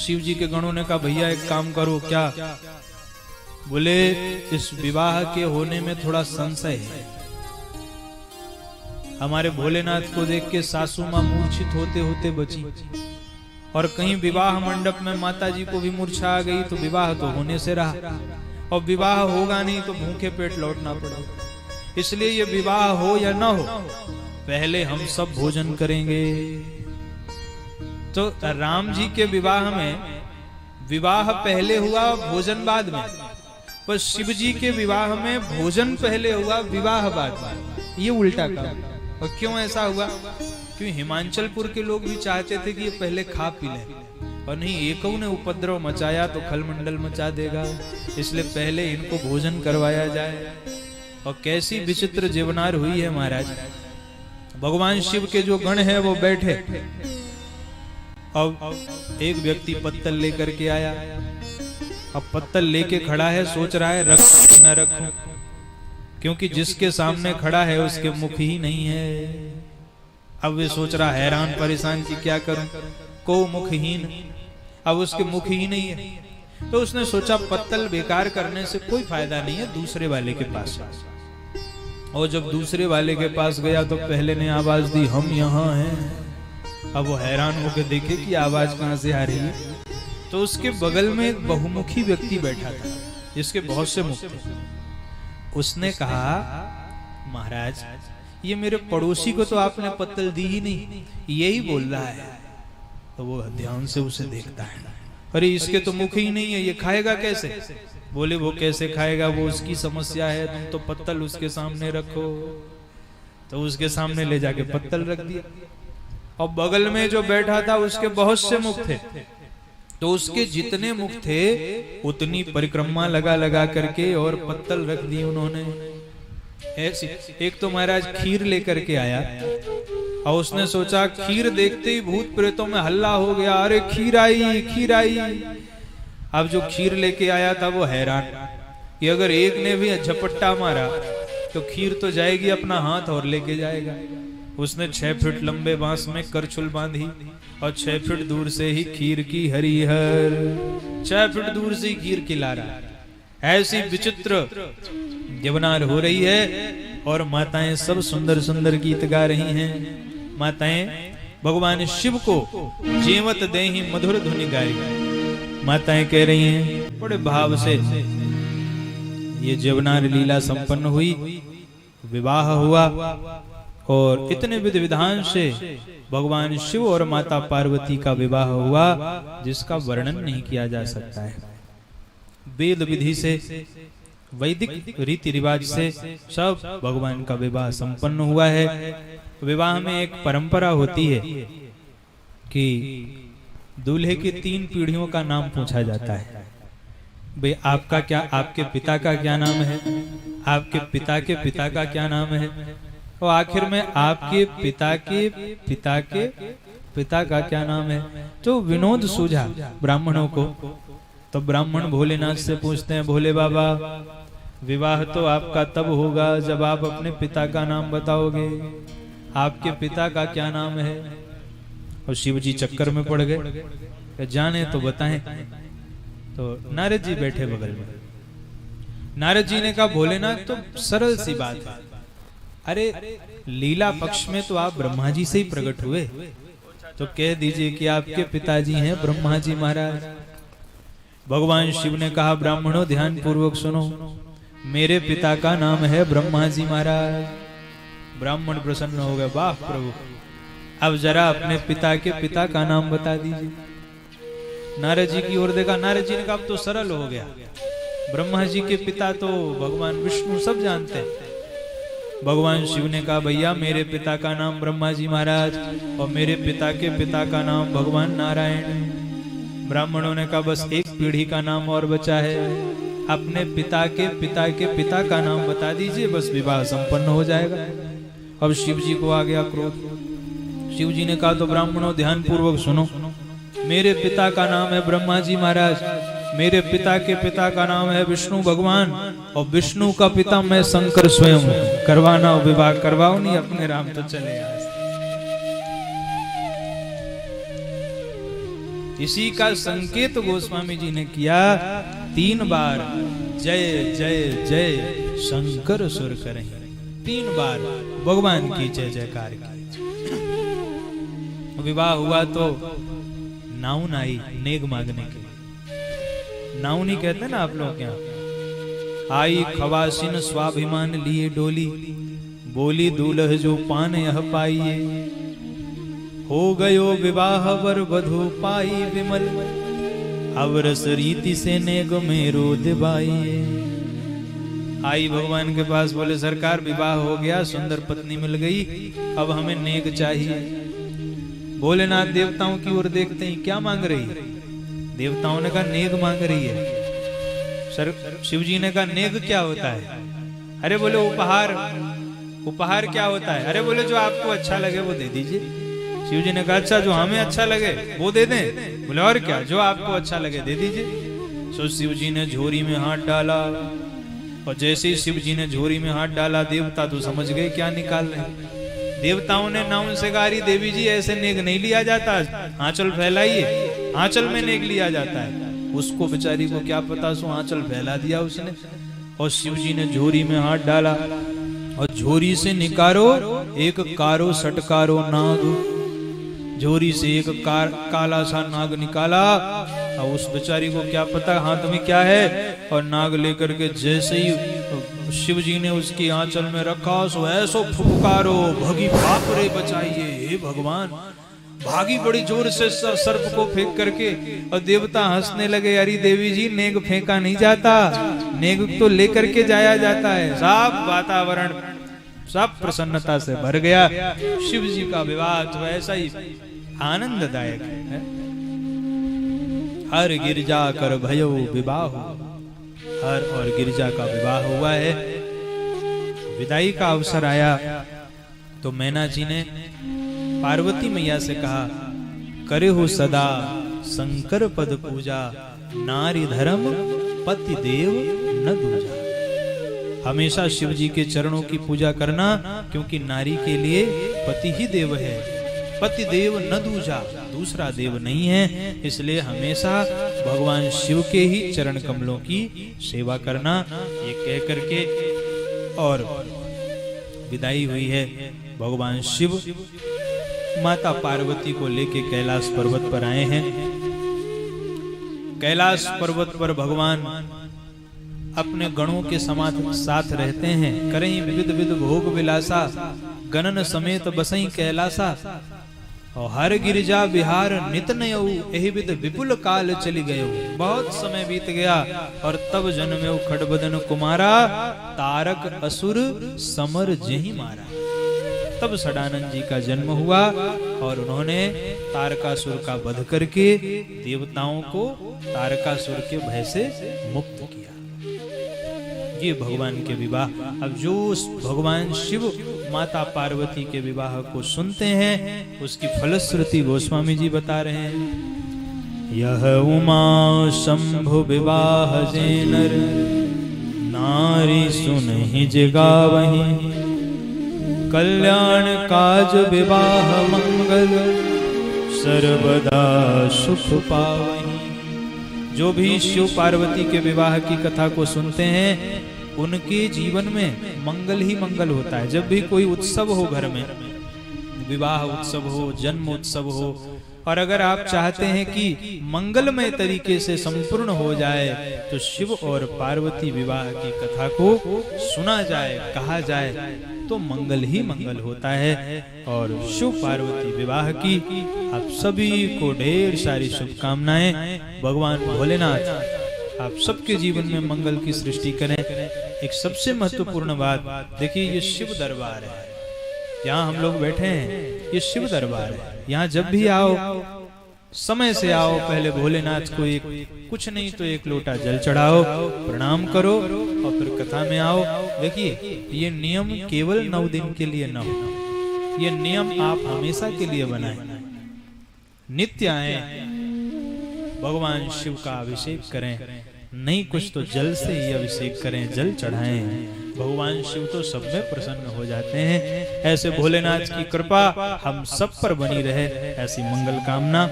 शिव जी के गणों ने कहा भैया एक काम करो। क्या? बोले इस विवाह के होने में थोड़ा संशय है। हमारे भोलेनाथ को देख के सासू मां मूर्छित होते होते बची, और कहीं विवाह मंडप में माता जी को भी मूर्छा आ गई तो विवाह तो होने से रहा, और विवाह होगा नहीं तो भूखे पेट लौटना पड़ेगा। इसलिए ये विवाह हो या ना हो, पहले हम सब भोजन करेंगे। तो राम जी के विवाह में विवाह पहले हुआ, भोजन बाद में। पर शिव जी के विवाह में भोजन पहले हुआ, विवाह बाद में। ये उल्टा काम। और क्यों ऐसा हुआ? क्योंकि हिमांचलपुर के लोग भी चाहते थे कि ये पहले खा पी ले, और नहीं एकौ ने उपद्रव मचाया तो खलमंडल मचा देगा, इसलिए पहले इनको भोजन करवाया जाए। और कैसी विचित्र जीवनार हुई है महाराज। भगवान शिव के जो गण हैं वो बैठे, अब एक व्यक्ति पत्तल लेकर के आया। अब पत्तल लेके खड़ा है, सोच रहा है रख न रखूं, क्योंकि जिसके सामने खड़ा है उसके मुख ही नहीं है। अब वे सोच रहा हैरान परेशान कि क्या करूं, को मुखहीन, अब उसके मुख ही नहीं है। तो उसने सोचा पत्तल बेकार करने से कोई फायदा नहीं है, दूसरे वाले के पास। और जब दूसरे वाले के पास गया तो पहले ने आवाज दी हम यहाँ हैं। अब वो हैरान होकर देखे कि आवाज कहां से आ रही है। तो उसके बगल में एक बहुमुखी व्यक्ति बैठा था जिसके बहुत से मुख थे। उसने कहा महाराज ये मेरे पड़ोसी को तो आपने पत्तल दी ही नहीं, यही बोल रहा है। तो वो ध्यान से उसे देखता है, अरे इसके तो मुख ही नहीं है, ये खाएगा कैसे? बोले वो कैसे खाएगा, वो उसकी समस्या है, तुम तो पत्तल उसके सामने रखो। तो उसके सामने ले जाके पत्तल रख दिया। और बगल में जो बैठा था उसके बहुत से मुख थे, तो उसके जितने मुख थे उतनी परिक्रमा लगा लगा करके और पत्तल रख दी उन्होंने। ऐसी एक तो महाराज खीर लेकर के आया, और उसने सोचा खीर देखते ही भूत प्रेतों में हल्ला हो गया, अरे खीर आई खीर आई। अब जो खीर लेके आया था वो हैरान कि अगर एक ने भी झपट्टा मारा तो खीर तो जाएगी, अपना हाथ और लेके जाएगा। उसने 6 फीट लंबे बांस में करछुल बांधी और 6 फीट दूर से ही खीर की हरिहर, 6 फीट दूर से ही खीर खिला रहा। ऐसी विचित्र जीवनार हो रही है, और माताएं सब सुंदर सुंदर गीत गा रही हैं। माताएं भगवान शिव को जीवत देहि मधुर धुनि गाई। माताएं कह रही हैं बड़े भाव से ये जीवनार लीला संपन्न हुई, विवाह हुआ, और इतने विधि विधान से भगवान शिव और माता पार्वती का विवाह हुआ जिसका वर्णन नहीं किया जा सकता है। वेद विधि से, वैदिक रीति रिवाज से सब भगवान का विवाह संपन्न हुआ है। विवाह में एक परंपरा होती है कि दूल्हे की 3 पीढ़ियों का नाम पूछा जाता है। भाई आपका क्या, आपके पिता का क्या नाम है, आपके पिता के पिता का क्या नाम है, और आखिर में आपके पिता के पिता के पिता का क्या नाम है। तो विनोद सूझा ब्राह्मणों को। तो ब्राह्मण भोलेनाथ से पूछते हैं, भोले बाबा विवाह तो आपका तब होगा जब आप अपने पिता का नाम बताओगे, आपके पिता का क्या नाम है। और शिव जी चक्कर में पड़ गए, जाने तो बताएं। तो नारद जी बैठे बगल में। नारद जी ने कहा भोलेनाथ तो सरल सी बात है, अरे लीला पक्ष में तो आप ब्रह्मा जी से ही प्रकट हुए, तो कह दीजिए कि आपके पिताजी हैं ब्रह्मा जी महाराज। भगवान शिव ने कहा ब्राह्मणों ध्यान पूर्वक सुनो, मेरे पिता का नाम है ब्रह्मा जी महाराज। ब्राह्मण प्रसन्न हो गए, वाह प्रभु, अब जरा अपने पिता के पिता का नाम बता दीजिए। नारद जी की ओर देखा, नारद जी ने कहा अब तो सरल हो गया, ब्रह्मा जी के पिता तो भगवान विष्णु सब जानते हैं। भगवान शिव ने कहा भैया मेरे पिता का नाम ब्रह्मा जी महाराज और मेरे पिता के पिता का नाम भगवान नारायण। ब्राह्मणों ने कहा बस एक पीढ़ी का नाम और बचा है, अपने पिता के पिता का नाम बता दीजिए, बस विवाह संपन्न हो जाएगा। अब शिव जी को आ गया क्रोध। शिव जी ने कहा तो ब्राह्मणों ध्यान पूर्वक सुनो, मेरे पिता का नाम है ब्रह्मा जी महाराज, मेरे पिता के पिता का नाम है विष्णु भगवान, और विष्णु का पिता मैं शंकर स्वयं हूं। करवाना हो विवाह करवाओ, नहीं अपने राम तो चले आए। इसी का संकेत गोस्वामी जी ने किया। 3 बार जय जय जय शंकर सुर करें, 3 बार भगवान की जय जयकार की। विवाह हुआ तो नाउन आई नेग मांगने के। नाउन ही कहते हैं ना आप लोग क्या। आई खवासिन स्वाभिमान लिए डोली, बोली दूल्ह जो पान यह पाइए। हो गयो विवाह वर वधु पाई विमल, अवरस रीति से नेग मेरो दिवाइए। आई भगवान के पास, बोले सरकार विवाह हो गया, सुंदर पत्नी मिल गई, अब हमें नेग चाहिए। भोलेनाथ देवताओं की ओर देखते ही क्या मांग रही है? देवताओं ने कहा नेग मांग रही है। शिव जी ने कहा नेग क्या होता है? अरे बोले उपहार। उपहार क्या होता है? अरे बोले जो आपको अच्छा लगे वो दे दीजिए। शिव जी ने कहा अच्छा जो हमें अच्छा लगे वो दे दें। बोले और क्या? जो आपको अच्छा लगे दे दीजिए। सो शिव जी ने झोरी में हाथ डाला, और जैसे ही शिव जी ने झोरी में हाथ डाला, देवता तो समझ गए क्या निकाल रहे। देवताओं ने नाउन से कहा देवी जी ऐसे नेग नहीं लिया जाता, आंचल फैलाइए। आंचल में नेग लिया जाता है। उसको बेचारी को क्या पता, सो आंचल फैला दिया उसने। और शिव जी ने झोरी में हाथ डाला, और झोरी से निकारो एक कारो सटकारो नाग। झोरी से एक काला सा नाग निकाला, और उस बेचारी को क्या पता हाथ में क्या है। और नाग लेकर के जैसे ही शिव जी ने उसकी आंचल में रखा, सो ऐसो फुफकारो भगी बाप रे बचाइए। हे भगवान, भागी बड़ी जोर से सर्प को फेंक करके। और देवता हंसने लगे, अरे देवी जी नेग फेंका नहीं जाता, नेग तो लेकर के जाया जाता है। सब वातावरण सब प्रसन्नता से भर गया। शिव जी का विवाह तो ऐसा ही आनंददायक है। हर गिरजा कर भयो विवाह, हर और गिरजा का विवाह हुआ है। विदाई का अवसर आया तो मैना जी ने पार्वती मैया से कहा, करे हो सदा शंकर पद पूजा, नारी धर्म पति देव न दूजा। हमेशा शिव जी के चरणों की पूजा करना, क्योंकि नारी के लिए पति ही देव है। पति देव न दूजा, दूसरा देव नहीं है। इसलिए हमेशा भगवान शिव के ही चरण कमलों की सेवा करना, ये कह करके और विदाई हुई है। भगवान शिव माता पार्वती को लेके कैलाश पर्वत पर आए हैं। कैलाश पर्वत पर भगवान अपने गणों के साथ रहते हैं। करें विविध विध भोग विलासा, गणन समेत बसई कैलासा। और हर गिरिजा विहार नित नयऊ, एहि विध विपुल काल चली गयो। बहुत समय बीत गया, और तब जन्मे खड़बदन कुमारा, तारक असुर समर जही मारा। तब सडानंद जी का जन्म हुआ, और उन्होंने तारकासुर का वध करके देवताओं को तारकासुर के भय से मुक्त किया। ये भगवान के विवाह। अब जो भगवान शिव माता पार्वती के विवाह को सुनते हैं, उसकी फलश्रुति गोस्वामी जी बता रहे हैं। यह उमा शंभु विवाह जेनर, नारी सुनहि जगावहि। कल्याण काज विवाह मंगल, सर्वदा सुख पावहि। जो भी शिव पार्वती के विवाह की कथा को सुनते हैं, उनके जीवन में मंगल ही मंगल होता है। जब भी कोई उत्सव हो, घर में विवाह उत्सव हो, जन्म उत्सव हो, और अगर आप चाहते हैं कि मंगलमय तरीके से संपूर्ण हो जाए, तो शिव और पार्वती विवाह की कथा को सुना जाए, कहा जाए, तो मंगल ही मंगल होता है। और शिव पार्वती विवाह की आप सभी को ढेर सारी शुभकामनाएं। भगवान भोलेनाथ आप सबके जीवन में मंगल की सृष्टि करें। एक सबसे महत्वपूर्ण बात देखिए, ये शिव दरबार है। यहाँ हम लोग बैठे हैं, ये शिव दरबार है। यहाँ जब भी आओ, समय से आओ, पहले भोलेनाथ को एक कुछ नहीं तो एक लोटा जल चढ़ाओ, प्रणाम करो, और फिर कथा में आओ। देखिए, ये नियम केवल 9 दिन के लिए न हो, ये नियम आप हमेशा के लिए बनाएं। नित्य आए, भगवान शिव का अभिषेक करें, नहीं कुछ तो जल से ही अभिषेक करें, जल चढ़ाएं। भगवान शिव तो सब में प्रसन्न हो जाते हैं। ऐसे भोलेनाथ की कृपा हम सब पर बनी रहे, ऐसी मंगल कामना।